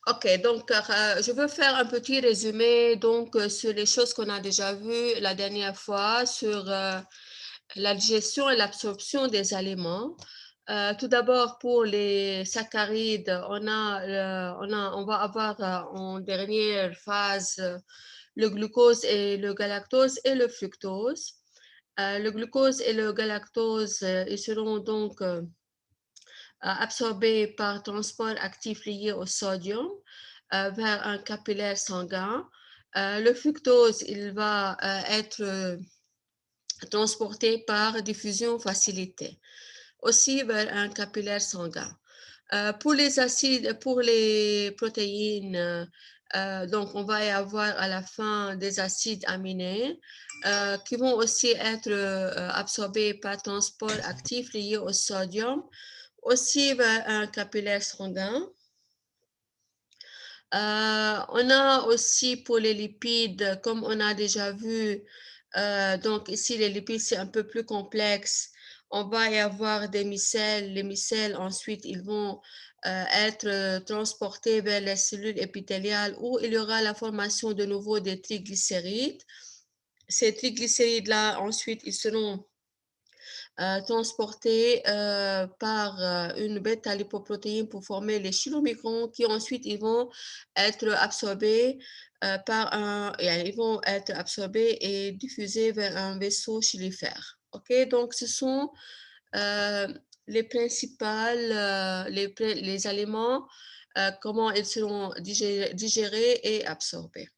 Ok, donc je veux faire un petit résumé donc sur les choses qu'on a déjà vues la dernière fois sur la digestion et l'absorption des aliments. Tout d'abord, pour les saccharides, on va avoir en dernière phase le glucose et le galactose et le fructose. Le glucose et le galactose, ils seront donc absorbés par transport actif lié au sodium vers un capillaire sanguin. Le fructose, il va être transporté par diffusion facilitée, aussi vers un capillaire sanguin. Pour les acides, pour les protéines, donc on va y avoir à la fin des acides aminés qui vont aussi être absorbés par transport actif lié au sodium, aussi vers un capillaire sanguin. On a aussi pour les lipides, comme on a déjà vu, donc ici les lipides c'est un peu plus complexe. On va y avoir des micelles. Les micelles, ensuite, ils vont être transportés vers les cellules épithéliales où il y aura la formation de nouveau des triglycérides. Ces triglycérides-là, ensuite, ils seront transportés par une bêta-lipoprotéine pour former les chylomicrons qui ensuite ils vont être absorbés ils vont être absorbés et diffusés vers un vaisseau chylifère. Ok, donc ce sont euh, les principales les aliments, comment ils seront digérés et absorbés.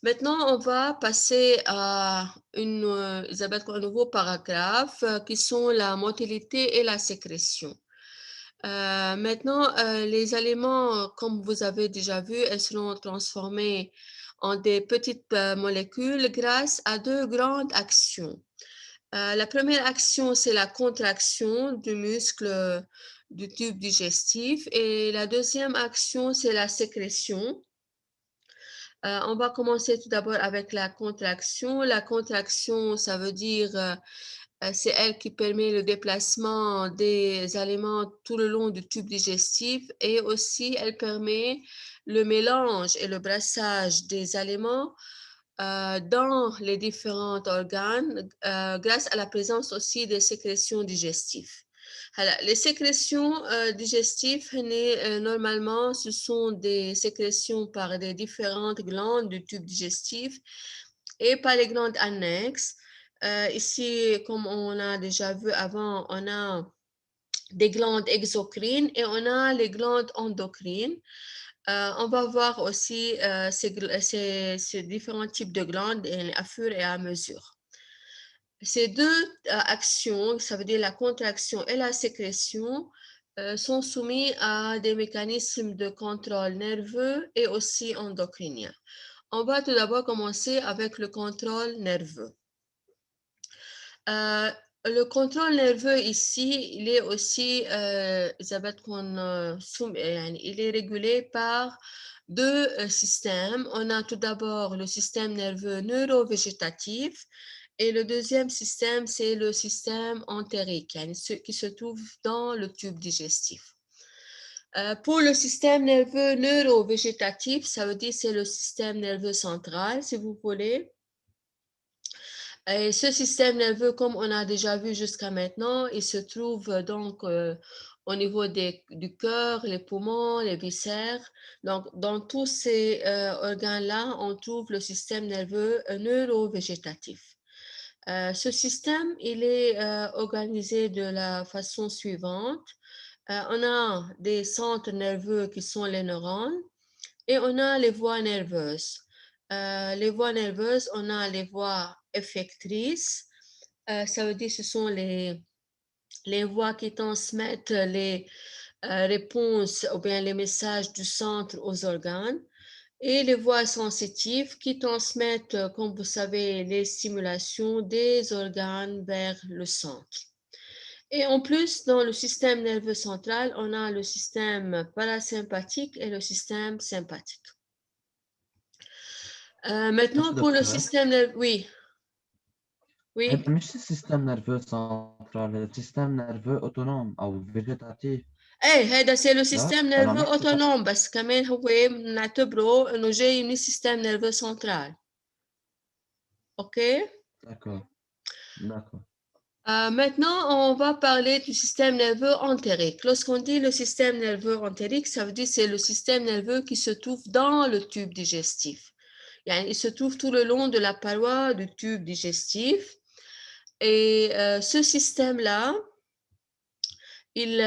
Maintenant, on va passer à un nouveau paragraphe qui sont la motilité et la sécrétion. Maintenant, les aliments, comme vous avez déjà vu, elles seront transformés en des petites molécules grâce à deux grandes actions. La première action, c'est la contraction du muscle du tube digestif et la deuxième action, c'est la sécrétion. On va commencer tout d'abord avec la contraction. La contraction, ça veut dire, c'est elle qui permet le déplacement des aliments tout le long du tube digestif et aussi elle permet le mélange et le brassage des aliments dans les différents organes grâce à la présence aussi des sécrétions digestives. Alors, les sécrétions digestives, normalement, ce sont des sécrétions par des différentes glandes du tube digestif et par les glandes annexes. Ici, comme on a déjà vu avant, on a des glandes exocrines et on a les glandes endocrines. On va voir aussi ces différents types de glandes à fur et à mesure. Ces deux actions, ça veut dire la contraction et la sécrétion, sont soumis à des mécanismes de contrôle nerveux et aussi endocrinien. On va tout d'abord commencer avec le contrôle nerveux. Le contrôle nerveux ici, il est aussi, il est régulé par deux systèmes. On a tout d'abord le système nerveux neurovégétatif et le deuxième système, c'est le système entérique, ce qui se trouve dans le tube digestif. Pour le système nerveux neurovégétatif, ça veut dire c'est le système nerveux central, si vous voulez. Et ce système nerveux, comme on a déjà vu jusqu'à maintenant, il se trouve donc au niveau du cœur, les poumons, les viscères. Donc, dans tous ces organes-là, on trouve le système nerveux neurovégétatif. Ce système, il est organisé de la façon suivante. On a des centres nerveux qui sont les neurones et on a les voies nerveuses. Les voies nerveuses, on a les voies effectrices. Ça veut dire que ce sont les voies qui transmettent les réponses ou bien les messages du centre aux organes. Et les voies sensitives qui transmettent, comme vous savez, les stimulations des organes vers le centre. Et en plus, dans le système nerveux central, on a le système parasympathique et le système sympathique. Maintenant, ماشي pour le دكتورة. système nerveux, oui, oui. مش السيستم نيرفو سنترال، السيستم نيرفو اوتونوم او فيجيتاتيف. هذا c'est le اه système انا nerveux محكي فقط. autonome بس كمان هو نعتبره انه جاي من السيستم nerveux central. اوكي. D'accord, d'accord. Maintenant, on va parler du système nerveux entérique. Lorsqu'on dit le système nerveux entérique, ça veut dire que c'est le système nerveux qui se trouve dans le tube digestif. Il se trouve tout le long de la paroi du tube digestif. Et ce système-là, il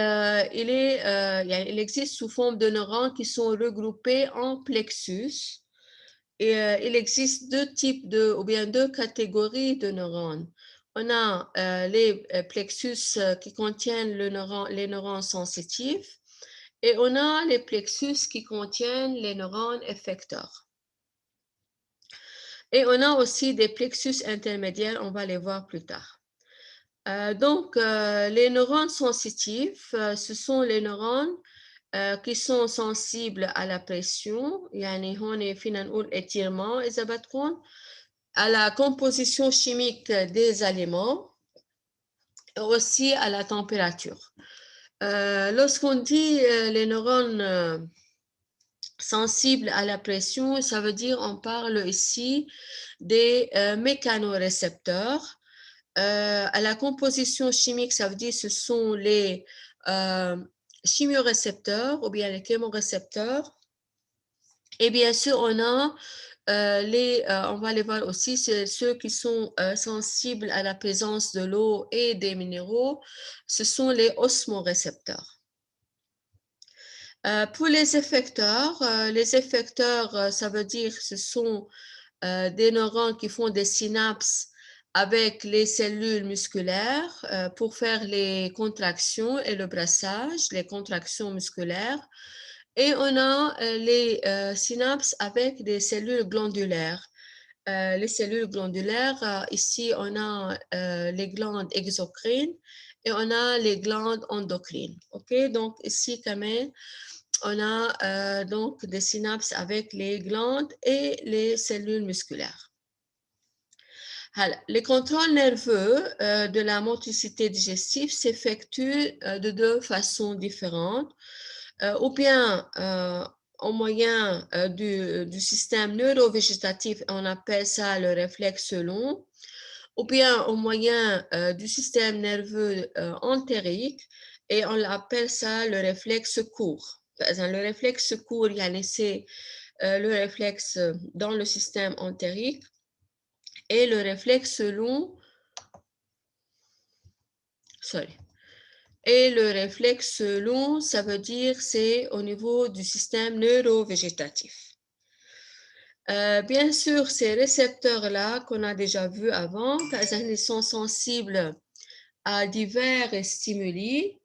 existe sous forme de neurones qui sont regroupés en plexus. Et il existe ou bien deux catégories de neurones. On a les plexus qui contiennent les neurones sensitifs et on a les plexus qui contiennent les neurones effecteurs. Et on a aussi des plexus intermédiaires, on va les voir plus tard. Donc, les neurones sensitifs, ce sont les neurones qui sont sensibles à la pression, يعني هون فينا نقول étirement إذا بدكم, à la composition chimique des aliments et aussi à la température. Lorsqu'on dit les neurones sensibles à la pression, ça veut dire on parle ici des mécanorécepteurs. À la composition chimique, ça veut dire ce sont les chimiorécepteurs ou bien les chémorécepteurs. Et bien sûr, on a on va les voir aussi, c'est ceux qui sont sensibles à la présence de l'eau et des minéraux, ce sont les osmorécepteurs. Pour les effecteurs, ça veut dire ce sont des neurones qui font des synapses avec les cellules musculaires pour faire les contractions et le brassage, les contractions musculaires. Et on a les synapses avec des cellules glandulaires. Les cellules glandulaires, ici on a les glandes exocrines et on a les glandes endocrines. Ok, donc ici quand même, on a donc des synapses avec les glandes et les cellules musculaires. Alors, les contrôles nerveux de la motricité digestive s'effectuent de deux façons différentes. Ou bien au moyen du système neurovégétatif, on appelle ça le réflexe long, ou bien au moyen du système nerveux entérique, et on appelle ça le réflexe court. Le réflexe court, c'est le réflexe dans le système entérique, et le réflexe long, Et le réflexe long, ça veut dire c'est au niveau du système neurovégétatif. Bien sûr, ces récepteurs-là qu'on a déjà vus avant, ils sont sensibles à divers stimuli.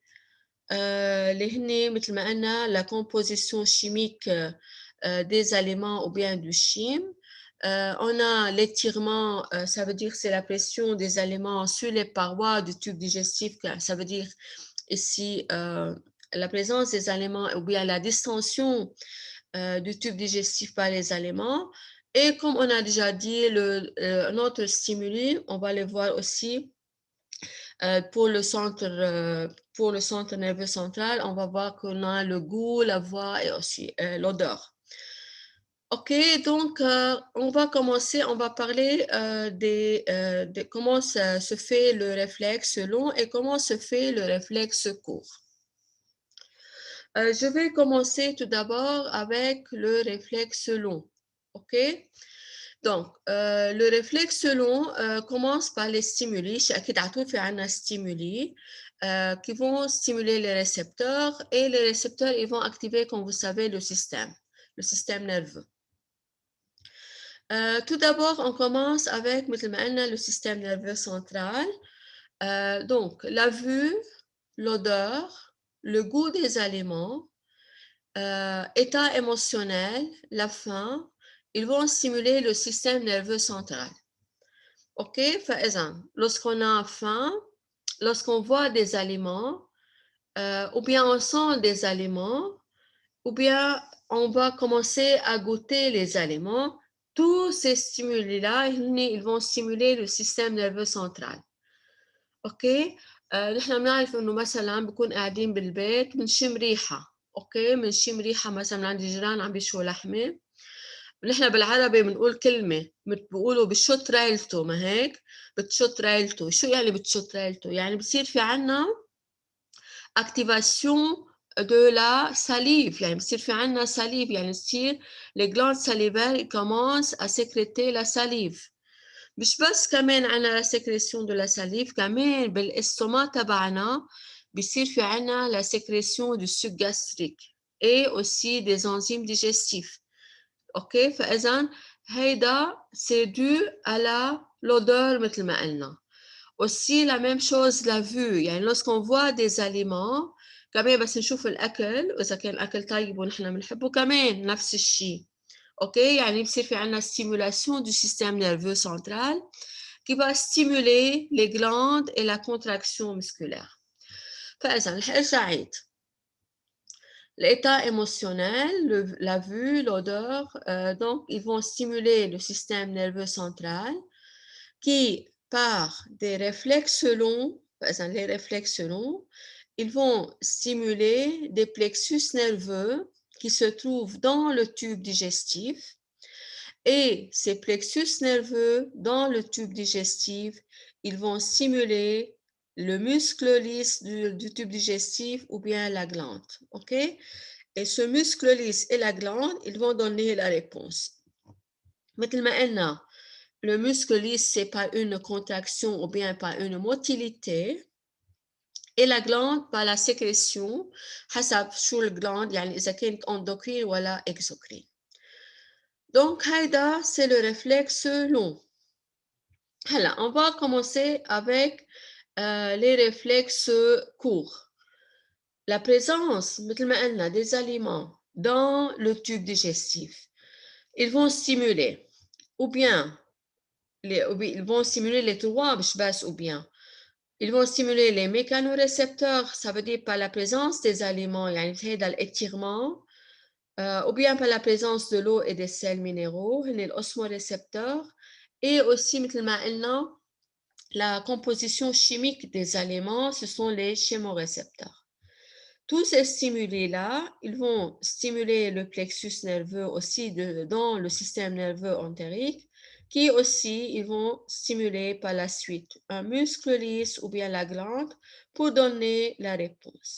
La composition chimique des aliments ou bien du chime. On a l'étirement, ça veut dire c'est la pression des aliments sur les parois du tube digestif, ça veut dire ici la présence des aliments ou bien la distension du tube digestif par les aliments. Et comme on a déjà dit, notre stimuli, on va le voir aussi pour le centre nerveux central, on va voir qu'on a le goût, la voix et aussi l'odeur. Ok, donc on va commencer, on va parler de comment se fait le réflexe long et comment se fait le réflexe court. Je vais commencer tout d'abord avec le réflexe long. Ok, donc le réflexe long commence par les stimuli. Stimuli qui vont stimuler les récepteurs et les récepteurs ils vont activer, comme vous savez, le système nerveux. Tout d'abord, on commence avec le système nerveux central. Donc, la vue, l'odeur, le goût des aliments, état émotionnel, la faim, ils vont stimuler le système nerveux central. OK? Lorsqu'on a faim, lorsqu'on voit des aliments, ou bien on sent des aliments, ou bien on va commencer à goûter les aliments, tous ces stimuli-là, ils vont stimuler le système nerveux central. OK? نحن بنعرف إنه مثلًا بنكون قاعدين بالبيت بنشم ريحة، أوكي، بنشم ريحة مثلًا من عند الجيران عم بيشووا لحمة، نحن بالعربي بنقول كلمة بيقولوا بتشُط ريلته ما هيك؟ بتشُط ريلته، شو يعني بتشُط ريلته؟ يعني بصير في عندنا activation de la salive يعني بصير في عندنا salive يعني بتصير les glandes salivaires commencent à sécréter la salive. مش بس كمان عنا la sécrétion de la salive كمان بالاستوما تبعنا بيصير في عنا la sécrétion du suc gastrique et aussi des enzymes digestifs. اوكي فاذا هيدا c'est dû à l'odeur مثل ما قلنا. Aussi la même chose la vue يعني lorsqu'on voit des aliments كمان بس نشوف الأكل وإذا كان أكل طيب ونحن بنحبه كمان نفس الشيء. اوكي يعني بصير في عنا stimulation du système nerveux central qui va stimuler les glandes et la contraction musculaire. فإذا رح ارجع عيد l'état émotionnel, la vue, l'odeur, donc ils vont stimuler le système nerveux central qui, par des réflexes longs, par exemple les réflexes longs, ils vont stimuler des plexus nerveux qui se trouvent dans le tube digestif. Et ces plexus nerveux dans le tube digestif, ils vont stimuler le muscle lisse du tube digestif ou bien la glande. OK? Et ce muscle lisse et la glande, ils vont donner la réponse. مثل ما قلنا le muscle lisse, c'est pas une contraction ou bien pas une motilité. Et la glande par la sécrétion حسب شو الجلاند يعني إذا كانت endocrine ولا exocrine. Donc هيدا c'est le réflexe long. هلا on va commencer avec les réflexes courts. La présence مثل ما قلنا des aliments dans le tube digestif, ils vont stimuler ou bien ils vont stimuler les trois مش بس ou bien ils vont stimuler les mécanorécepteurs, ça veut dire par la présence des aliments يعني هيدا l'étirement ou bien par la présence de l'eau et des sels minéraux هن الosmorécepteurs et aussi مثل ما قلنا la composition chimique des aliments, ce sont les chémorécepteurs. Tous ces stimuli-là, ils vont stimuler le plexus nerveux aussi dans le système nerveux entérique, qui aussi, ils vont stimuler par la suite un muscle lisse ou bien la glande pour donner la réponse.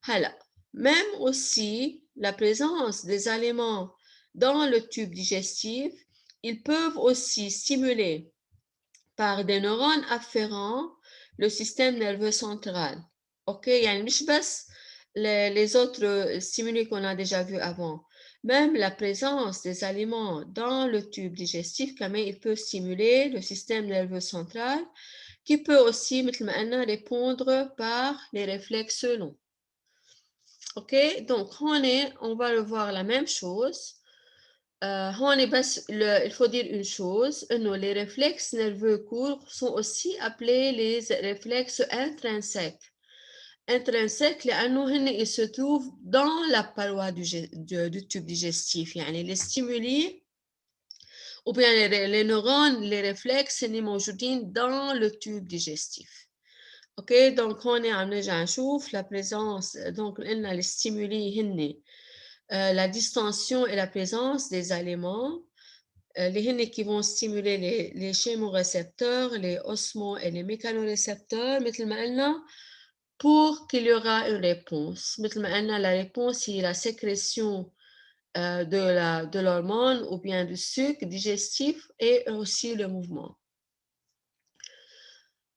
Alors, même aussi la présence des aliments dans le tube digestif, ils peuvent aussi stimuler par des neurones afférents le système nerveux central. OK يعني مش بس les autres stimuli qu'on a déjà vus avant. Même la présence des aliments dans le tube digestif, il peut stimuler le système nerveux central qui peut aussi مثل ما قلنا répondre par les réflexes longs. OK donc on va revoir la même chose. Il faut dire une chose, les réflexes nerveux courts sont aussi appelés les réflexes intrinsèques. Intrinsèques لأنه ils se trouvent dans la paroi du tube digestif. يعني les stimuli ou bien les neurones, les réflexes sont موجودين dans le tube digestif. OK, donc هون عم نرجع نشوف la présence, donc قلنا les stimuli هن la distension et la présence des aliments, les هن qui vont stimuler les chémorécepteurs, les osmo et les mécanorécepteurs, مثل ما قلنا, pour qu'il y aura une réponse. مثل ما قلنا, la réponse est la sécrétion de l'hormone ou bien du sucre digestif et aussi le mouvement.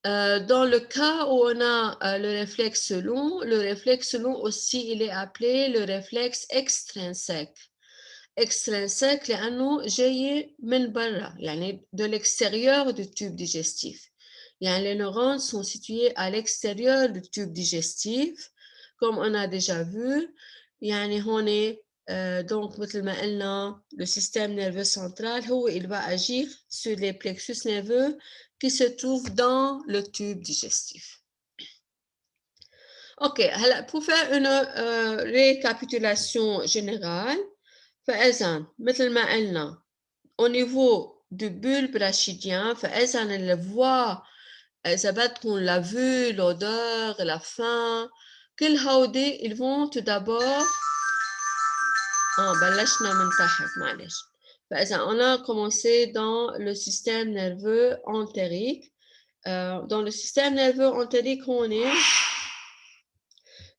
Dans le cas où on a le réflexe long aussi, il est appelé le réflexe extrinsèque. Extrinsèque لأنه جاي من برا يعني de l'extérieur du tube digestif. يعني les neurones sont situés à l'extérieur du tube digestif comme on a déjà vu. يعني هون donc مثل ما قلنا le système nerveux central هو il va agir sur les plexus nerveux qui se trouvent dans le tube digestif. OK, هلا pour faire une récapitulation générale, فإذا مثل ما قلنا au niveau du bulbe rachidien, فإذا الvoie إذا بدكم la vue, l'odeur, la faim, كل هودي ils vont tout d'abord بلشنا من تحت معلش. فإذا on a commencé dans le système nerveux entérique. Dans le système nerveux entérique هون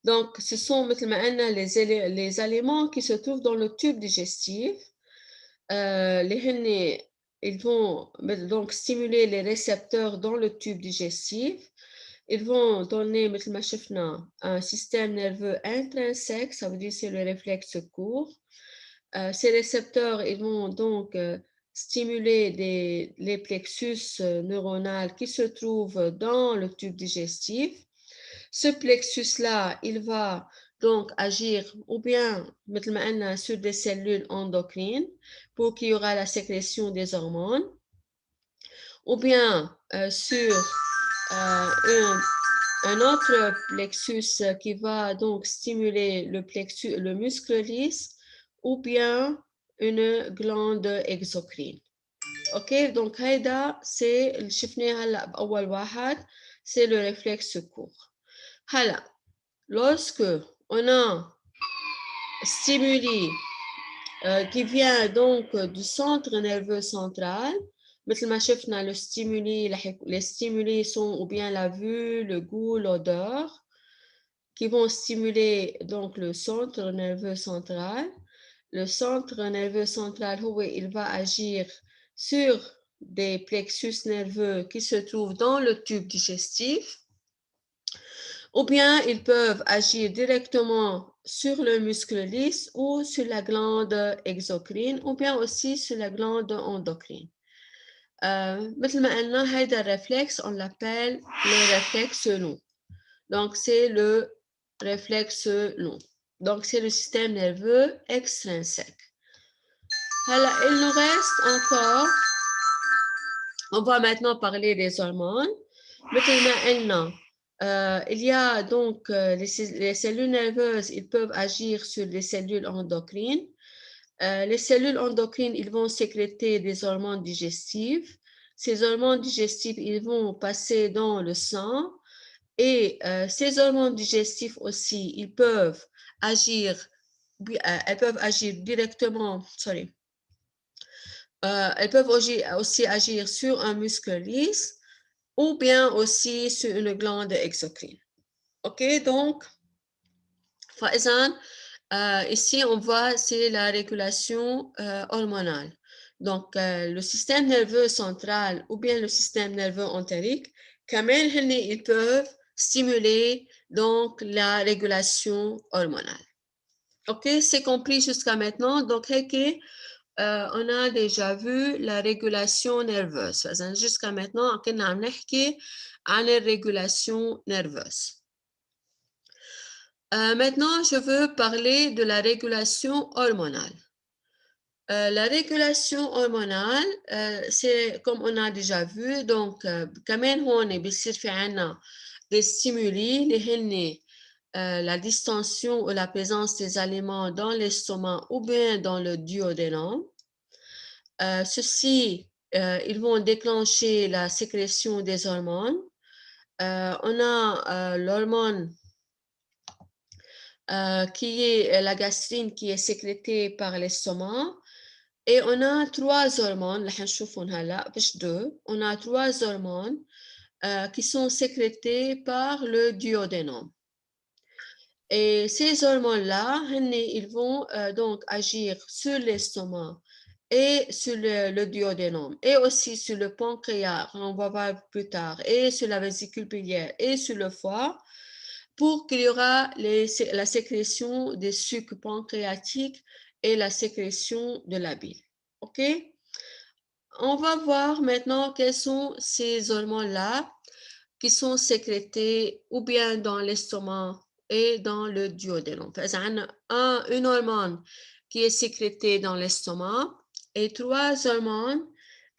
donc ce sont مثل ما قلنا les aliments qui se trouvent dans le tube digestif. اللي هن ils vont donc stimuler les récepteurs dans le tube digestif. Ils vont donner مثل ما شفنا un système nerveux intrinsèque, ça veut dire c'est le réflexe court. Ces récepteurs, ils vont donc stimuler les plexus neuronaux qui se trouvent dans le tube digestif. Ce plexus-là, il va donc agir ou bien مثل ما قلنا sur des cellules endocrines pour qu'il y aura la sécrétion des hormones, ou bien sur un autre plexus qui va donc stimuler le muscle lisse, ou bien une glande exocrine. OK, donc هيدا c'est اللي شفناه هلا بأول واحد, c'est le réflexe court. هلا lorsque on a stimuli qui vient donc du centre nerveux central, مثل ما شفنا les stimuli sont ou bien la vue, le goût, l'odeur, qui vont stimuler donc le centre nerveux central. Le centre nerveux central, il va agir sur des plexus nerveux qui se trouvent dans le tube digestif, ou bien ils peuvent agir directement sur le muscle lisse ou sur la glande exocrine, ou bien aussi sur la glande endocrine. مثل ما قلنا هيدا الرeflexe, on l'appelle le réflexe long. Donc c'est le réflexe long. Donc c'est le système nerveux extrinsèque. Alors, il nous reste encore, on va maintenant parler des hormones. Maintenant, il y a donc les cellules nerveuses, ils peuvent agir sur les cellules endocrines. Les cellules endocrines, ils vont sécréter des hormones digestives. Ces hormones digestives, ils vont passer dans le sang. Et ces hormones digestives aussi, elles peuvent agir directement, elles peuvent aussi agir sur un muscle lisse ou bien aussi sur une glande exocrine. OK, donc, ici, on voit, c'est la régulation hormonale. Donc, le système nerveux central ou bien le système nerveux entérique, quand même, ils peuvent stimuler donc la régulation hormonale. OK, c'est compris jusqu'à maintenant. Donc, on a déjà vu la régulation nerveuse. Jusqu'à maintenant, on a نحكي عن la régulation nerveuse. Maintenant, je veux parler de la régulation hormonale. La régulation hormonale, c'est comme on a déjà vu, donc كمان هون بيصير في عنا des stimuli اللي هن la distension ou la présence des aliments dans l'estomac ou bien dans le duodénum. Ceux-ci, ils vont déclencher la sécrétion des hormones. On a l'hormone qui est la gastrine qui est sécrétée par l'estomac. Et on a trois hormones, on a trois hormones qui sont sécrétées par le duodénum. Et ces hormones-là, ils vont donc agir sur l'estomac et sur le duodénum, et aussi sur le pancréas, on va voir plus tard, et sur la vésicule biliaire, et sur le foie, pour qu'il y aura la sécrétion des sucs pancréatiques et la sécrétion de la bile. OK? On va voir maintenant quelles sont ces hormones-là qui sont sécrétées ou bien dans l'estomac et dans le duodénum. Une hormone qui est sécrétée dans l'estomac et trois hormones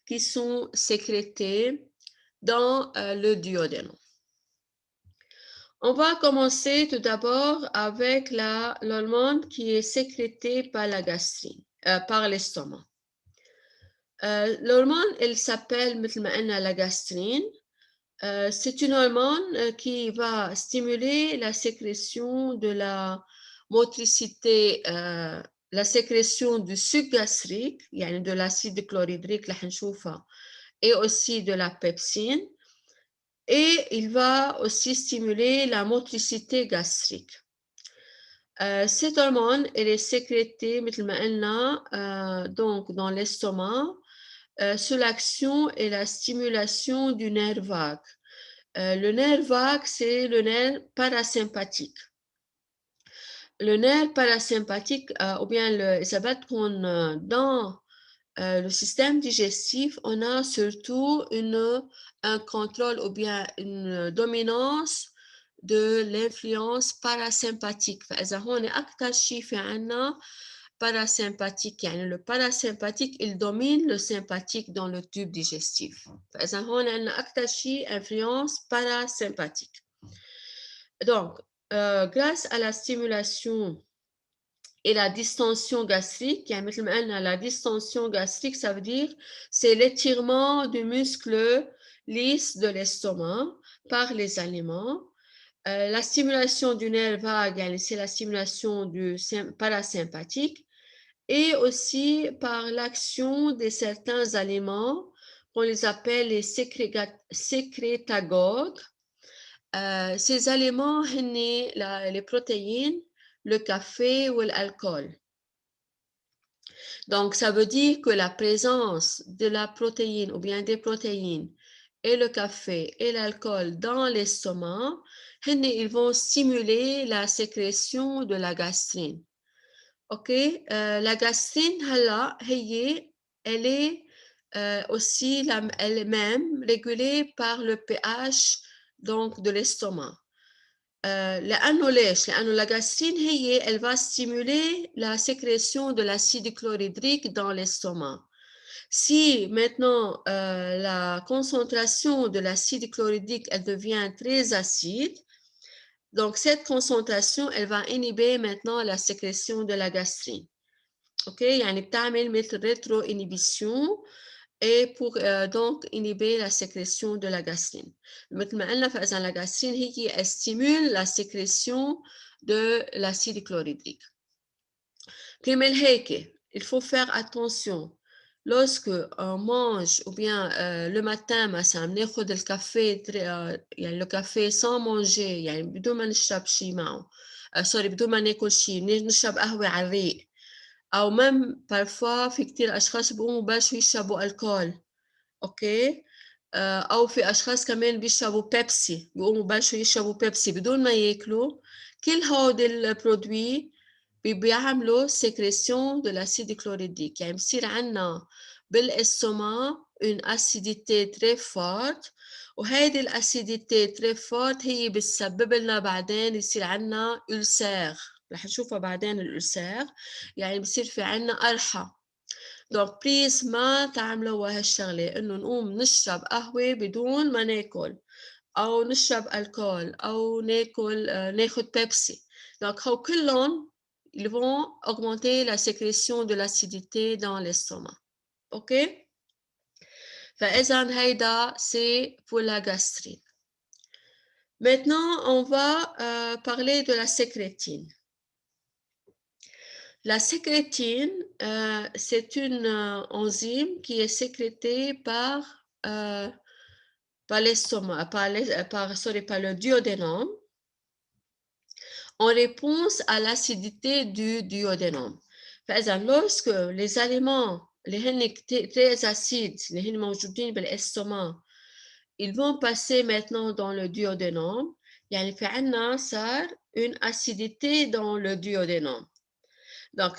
qui sont sécrétées dans le duodénum. On va commencer tout d'abord avec l'hormone qui est sécrétée par la gastrine, par l'estomac. L'hormone, elle s'appelle مثل ما قلنا la gastrine. C'est une hormone qui va stimuler la sécrétion de la motricité, la sécrétion du suc gastrique, يعني de l'acide chlorhydrique اللي حنشوفها, et aussi de la pepsine, et il va aussi stimuler la motricité gastrique. Cette hormone, elle est sécrétée مثل ما قلنا donc dans l'estomac sous l'action et la stimulation du nerf vague. Le nerf vague, c'est le nerf parasympathique. Le nerf parasympathique, ou bien dans le système digestif, on a surtout un contrôle ou bien une dominance de l'influence parasympathique. فإذا هون أكتر شيء في عنا parasympathique, يعني le parasympathique, il domine le sympathique dans le tube digestif. فإذا هون عنا أكتر شيء influence parasympathique. Donc, grâce à la stimulation et la distension gastrique, يعني مثل ما قلنا la distension gastrique, ça veut dire c'est l'étirement du muscle lisse de l'estomac par les aliments. La stimulation du nerf vague, c'est la stimulation du parasympathique, et aussi par l'action de certains aliments qu'on les appelle les sécrétagogues. Ces aliments, les protéines, le café ou l'alcool. Donc, ça veut dire que la présence de la protéine ou bien des protéines et le café et l'alcool dans l'estomac, ils vont stimuler la sécrétion de la gastrine. OK? La gastrine, elle est aussi elle-même régulée par le pH donc, de l'estomac. لأنه ليش؟ لأنه la gastrine elle va stimuler la sécrétion de l'acide chlorhydrique dans l'estomac. Si maintenant la concentration de l'acide chlorhydrique elle devient très acide, donc cette concentration elle va inhiber maintenant la sécrétion de la gastrine. OK? يعني بتعمل مثل rétro-inhibition et pour donc inhiber la sécrétion de la gastrine. مثل ما قلنا فإذا la gastrine elle stimule la sécrétion de l'acide chlorhydrique. كرمال هيك il faut faire attention lorsque on mange ou bien le matin مثلا بناخد الكافيه يعني le café sans manger يعني بدون ما نشرب شيء معه سوري بدون ما ناكل شيء نشرب قهوة على الريق أو même parfois في كتير أشخاص بيقوموا بلشوا يشربوا الكحول. أوكي؟ أو في أشخاص كمان بيشربوا بيبسي، بيقوموا بلشوا يشربوا بيبسي بدون ما ياكلوا. كل هودي البرودوي بيعملوا sécrétion de l'acide chlorhydrique، يعني بصير عنا بالاستوماك une acidité très forte، وهيدي الاسيديتي très forte هي بتسبب لنا بعدين يصير عنا ulcère، رح نشوفها بعدين الألسير، يعني بصير في عنا قرحة. دونك بليز ما تعملوا هالشغلة إنه نقوم نشرب قهوة بدون ما ناكل، أو نشرب الكول، أو ناخد بيبسي. دونك هو كلهم ils vont augmenter la sécrétion de l'acidité dans l'estomac. OK? فإذا هيدا c'est pour la gastrite. Maintenant, on va parler de la sécrétine. La sécrétine, c'est une enzyme qui est sécrétée par l'estomac, par le duodénum, en réponse à l'acidité du duodénum. فإذا lorsque les aliments اللي هن très acides اللي هن موجودين بالاستوماك ils vont passer maintenant dans le duodénum، يعني في عنا صار une acidité dans le duodénum. Donc,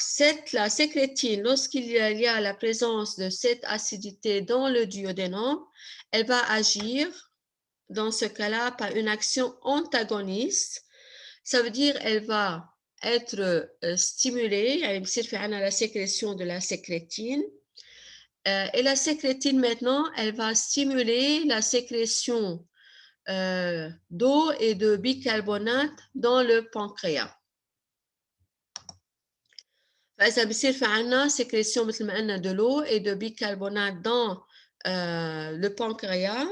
la sécrétine, lorsqu'il y a la présence de cette acidité dans le duodénum, elle va agir, dans ce cas-là, par une action antagoniste. Ça veut dire elle va être stimulée, يعني بصير في عنا la sécrétion de la sécrétine. Et la sécrétine, maintenant, elle va stimuler la sécrétion d'eau et de bicarbonate dans le pancréas. فإذا بصير في عنا sécrétion مثل ما قلنا de l'eau et de bicarbonate dans le pancréas.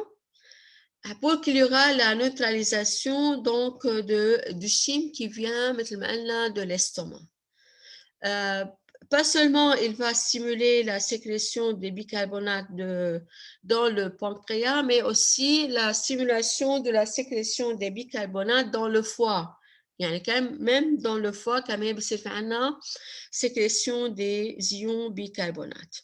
pour qu'il y aura la neutralisation donc du chyme qui vient maintenant de l'estomac. Pas seulement il va stimuler la sécrétion des bicarbonates dans le pancréas, mais aussi la stimulation de la sécrétion des bicarbonates dans le foie. يعني même dans le foie كمان بصير في عنا sécrétion des ions bicarbonates.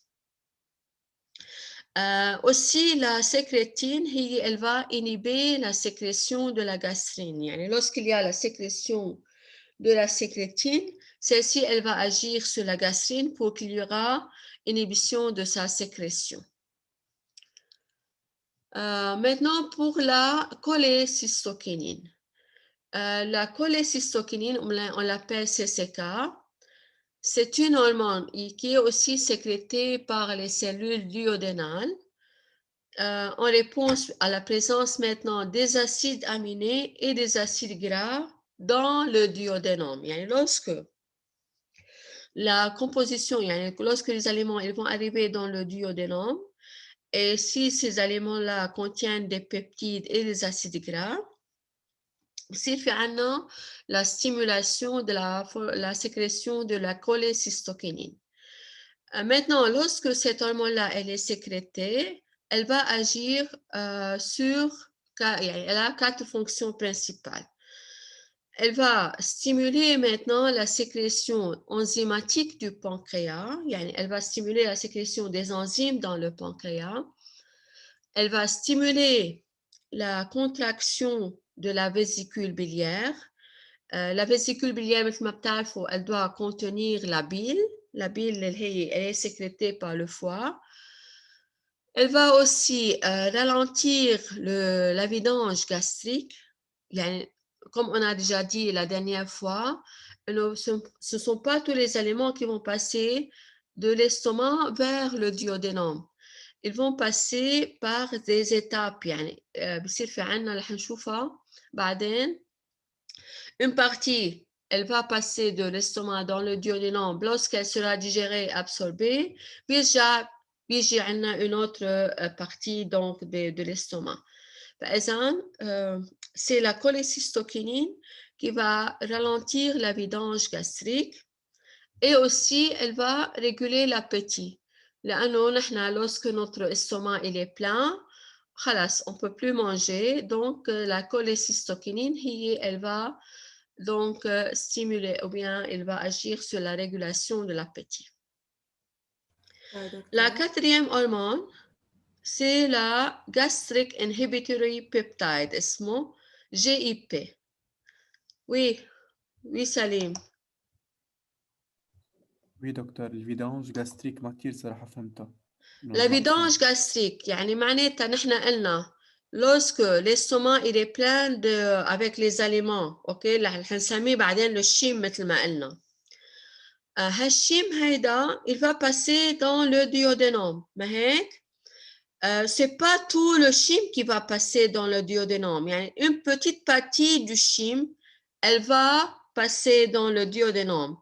Aussi, la sécrétine, elle va inhiber la sécrétion de la gastrine. يعني lorsqu'il y a la sécrétion de la sécrétine, celle-ci, elle va agir sur la gastrine pour qu'il y aura inhibition de sa sécrétion. Maintenant, pour la cholécystokinine. La cholécystokinine, on l'appelle CCK. C'est une hormone qui est aussi sécrétée par les cellules duodénales en réponse à la présence maintenant des acides aminés et des acides gras dans le duodénum. Lorsque la composition, lorsque les aliments ils vont arriver dans le duodénum, et si ces aliments-là contiennent des peptides et des acides gras, c'est fait la stimulation de la sécrétion de la cholécystokinine. Maintenant, lorsque cette hormone-là elle est sécrétée, elle va agir elle a 4 fonctions principales. Elle va stimuler maintenant la sécrétion enzymatique du pancréas, elle va stimuler la sécrétion des enzymes dans le pancréas. Elle va stimuler la contraction de la vésicule biliaire. La vésicule biliaire, elle doit contenir la bile. La bile, elle est sécrétée par le foie. Elle va aussi ralentir la vidange gastrique. Comme on a déjà dit la dernière fois, ce ne sont pas tous les aliments qui vont passer de l'estomac vers le duodénum. Ils vont passer par des étapes. بصير في عنا رح نشوفها بعدين. Une partie, elle va passer de l'estomac dans le duodénum lorsqu'elle sera digérée, absorbée. بيجي عنا une autre partie donc de l'estomac. C'est la cholécystokinine qui va ralentir la vidange gastrique et aussi elle va réguler l'appétit. Lorsque notre estomac il est plein, on ne peut plus manger, donc la cholécystokinine elle va donc stimuler ou bien elle va agir sur la régulation de l'appétit. La quatrième hormone, c'est la gastric inhibitory peptide, اسمه GIP. Oui, oui Salim. Oui, docteur, الفيدانج gastrique ما كتير صراحة فهمتها. La vidange gastrique, معناتها نحن قلنا lorsque l'estomac il est plein avec les aliments, ok, رح نسميه بعدين le chyme مثل ما قلنا. هالشيم هيدا il va passer dans le duodénum, ما هيك؟ c'est pas tout le chyme qui va passer dans le duodénum. Une petite partie du chyme, elle va passer dans le duodénum.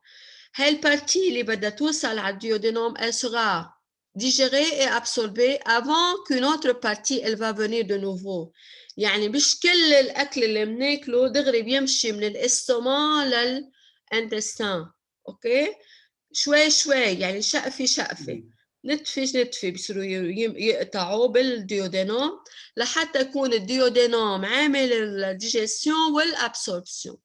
Cette partie اللي بدها توصل على الduodénum, elle sera digérée et absorbée avant qu'une autre partie elle va venir de nouveau. مش كل الأكل اللي بناكله دغري بيمشي من الاستوماء للintestin. اوكي؟ شوي شوي شقفة. نتفي بيصيروا يقطعوا بالديودينوم لحتى يكون الديودينوم عامل الديجيسيون والابسوربسيون.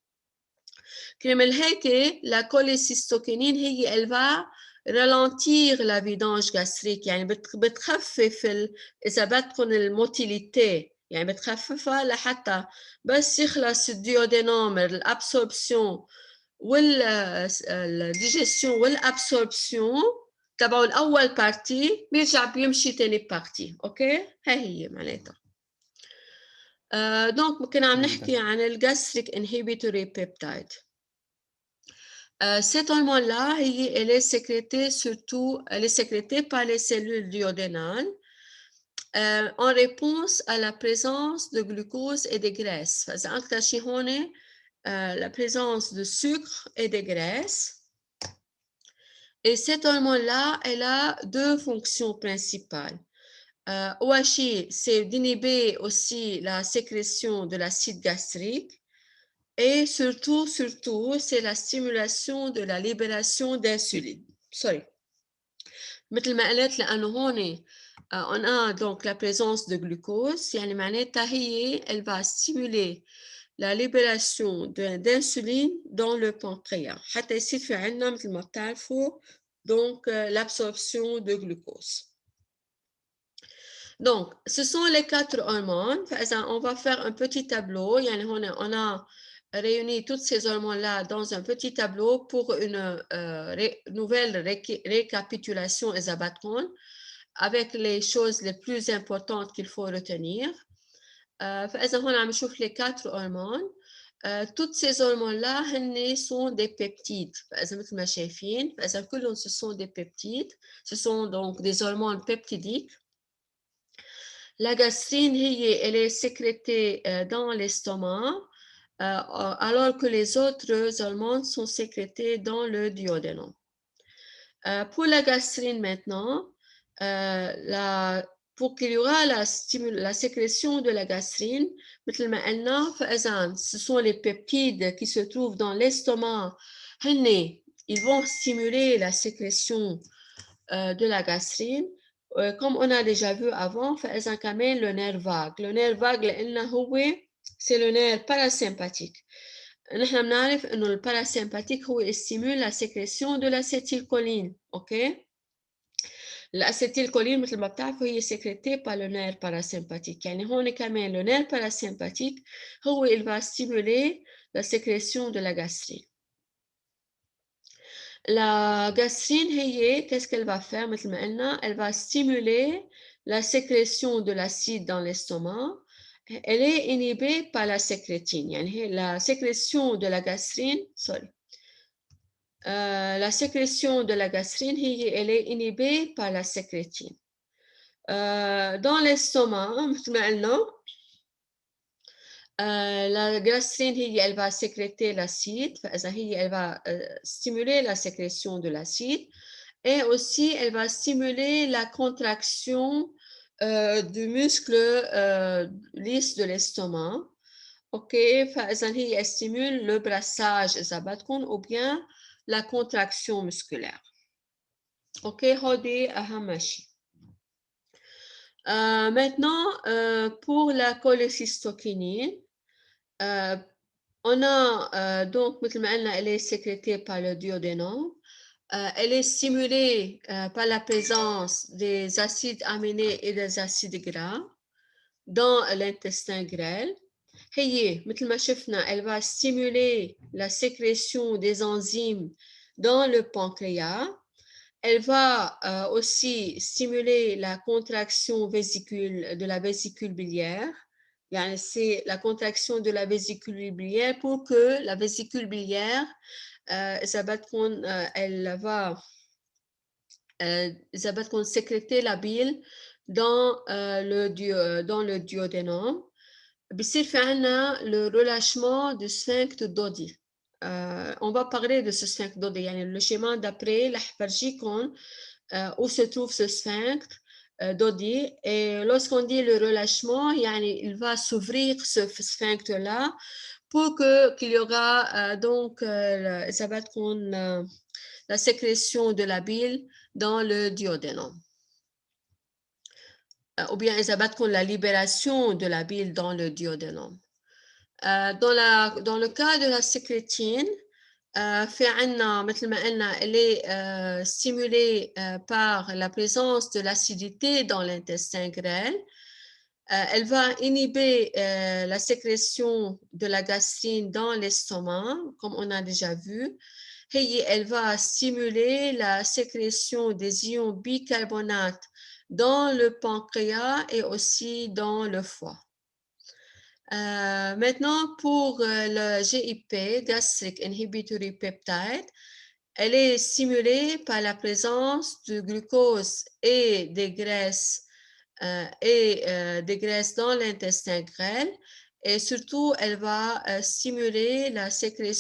كرمال هيك la cholécystokinine elle va ralentir la vidange gastrique, بتخفف إذا بدكم الموتيليتي، بتخففها لحتى بس يخلص الديودينوم الابسوربسيون والديجيسيون والابسوربسيون تبعوا الأول بارتي بيرجع بيمشي تاني بارتي. أوكي؟ هاي هي معناتها. دونك كنا عم نحكي عن الجاستريك انهبيتوري بيبتايد. Cette hormone-là, elle est sécrétée par les cellules duodénales en réponse à la présence de glucose et de graisse. فإذا أكتر شيء هون la présence de sucre et de graisse. Et cette hormone-là, elle a deux fonctions principales. OHI, c'est d'inhiber aussi la sécrétion de l'acide gastrique. Et surtout, c'est la stimulation de la libération d'insuline. Sorry. مثل ما قلت لأنه هون on a donc la présence de glucose يعني معناتها هي elle va stimuler la libération d'insuline dans le pancréas حتى يصير في عندنا مثل ما بتعرفوا donc l'absorption de glucose. Donc, ce sont les 4 hormones. On va faire un petit tableau. On a réuni toutes ces hormones-là dans un petit tableau pour une nouvelle récapitulation avec les choses les plus importantes qu'il faut retenir. On a les 4 hormones. Toutes ces hormones-là sont des peptides. Ce sont des peptides. Ce sont donc des hormones peptidiques. La gastrine, elle est sécrétée dans l'estomac, alors que les autres hormones sont sécrétées dans le duodénum. Pour la gastrine maintenant, pour qu'il y aura la sécrétion de la gastrine, ce sont les peptides qui se trouvent dans l'estomac, ils vont stimuler la sécrétion de la gastrine. Comme on a déjà vu avant, فإذا كمان le nerf vague. Le nerf vague لأنه هو c'est le nerf parasympathique. نحن بنعرف إنه le parasympathique هو stimule la sécrétion de l'acétylcholine. OK? L'acétylcholine مثل ما بتعرفوا هي sécrétée par le nerf parasympathique. يعني هون كمان le nerf parasympathique هو il va stimuler la sécrétion de la gastrine. La gastrine, qu'est-ce qu'elle va faire? Elle va stimuler la sécrétion de l'acide dans l'estomac. Elle est inhibée par la sécrétine. La sécrétion de la gastrine, la sécrétion de la gastrine, elle est inhibée par la sécrétine. Dans l'estomac, la gastrine, elle va sécréter l'acide, elle va stimuler la sécrétion de l'acide et aussi elle va stimuler la contraction du muscle lisse de l'estomac. OK, elle stimule le brassage ou bien la contraction musculaire. OK, maintenant, pour la cholécystokinine, on a donc, elle est sécrétée par le duodénum. Elle est stimulée par la présence des acides aminés et des acides gras dans l'intestin grêle. Elle va stimuler la sécrétion des enzymes dans le pancréas. Elle va aussi stimuler la contraction de la vésicule biliaire. C'est la contraction de la vésicule biliaire pour que la vésicule biliaire, elle va sécréter la bile dans le duodénum. بيصير في عنا le relâchement du sphincter Dodi. On va parler de ce sphincter Dodi. Le schéma d'après, رح فرجيكم où se trouve ce sphincter Dodi. Et lorsqu'on dit le relâchement, il va s'ouvrir ce sphincter-là pour qu'il y aura donc la sécrétion de la bile dans le duodénum. Ou bien la libération de la bile dans le duodénum. Dans le cas de la sécrétine, elle est stimulée par la présence de l'acidité dans l'intestin grêle. Elle va inhiber la sécrétion de la gastrine dans l'estomac, comme on a déjà vu. Et elle va stimuler la sécrétion des ions bicarbonate dans le pancréas et aussi dans le foie. Maintenant, pour le GIP, Gastric Inhibitory Peptide, elle est stimulée par la présence de glucose et des graisses dans l'intestin grêle et surtout, elle va stimuler la sécrétion